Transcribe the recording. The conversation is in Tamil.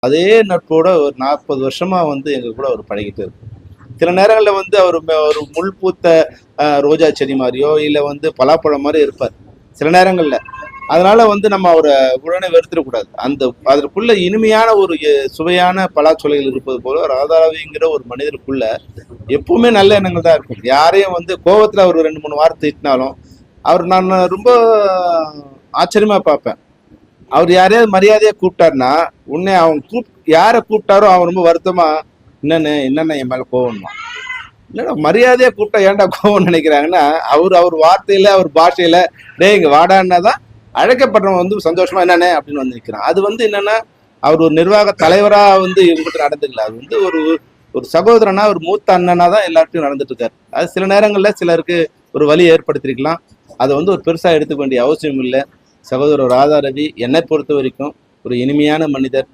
அதே நட்போட ஒரு 40 வருஷமா வந்து எங்க கூட அவர் பழகிட்டு இருக்கு. சில நேரங்களில் வந்து அவர் ஒரு முள் பூத்த ரோஜா செடி மாதிரியோ இல்லை வந்து பலாப்பழம் மாதிரி இருப்பார் சில நேரங்களில். அதனால வந்து நம்ம அவரை உடனே வெறுத்துடக்கூடாது. அதற்குள்ள இனிமையான ஒரு சுவையான பலாச்சொலைகள் இருப்பது போல ராதாரவிங்கிற ஒரு மனிதருக்குள்ள எப்பவுமே நல்ல எண்ணங்கள் தான் இருக்கும். யாரையும் வந்து கோவத்துல அவர் 2-3 வார்த்தை திட்டினாலும் நான் ரொம்ப ஆச்சரியமா பார்ப்பேன். அவர் யாரையாவது மரியாதையா கூப்பிட்டாருன்னா உடனே யாரை கூப்பிட்டாரோ அவன் ரொம்ப வருத்தமா என்னென்ன என் மேல கோவம்மா, இல்லைன்னா மரியாதையா கூப்பிட்டா ஏன்டா கோவம் நினைக்கிறாங்கன்னா அவர் வார்த்தையில அவர் பாஷையில இங்க வாடான்னா தான் அழைக்கப்படுறவன் வந்து சந்தோஷமா என்னன்னு அப்படின்னு வந்து நிற்கிறான். அது வந்து என்னன்னா அவர் ஒரு நிர்வாக தலைவரா வந்து இவங்ககிட்ட நடந்துக்கல. அது வந்து ஒரு சகோதரனா ஒரு மூத்த அண்ணனா தான் எல்லார்ட்டையும் நடந்துட்டு இருக்காரு. அது சில நேரங்கள்ல சிலருக்கு ஒரு வலி ஏற்படுத்திருக்கலாம். அதை வந்து ஒரு பெருசா எடுத்துக்க வேண்டிய அவசியம் இல்லை. சகோதரர் ராதாரவி என்னை பொறுத்த வரைக்கும் ஒரு இனிமையான மனிதர்.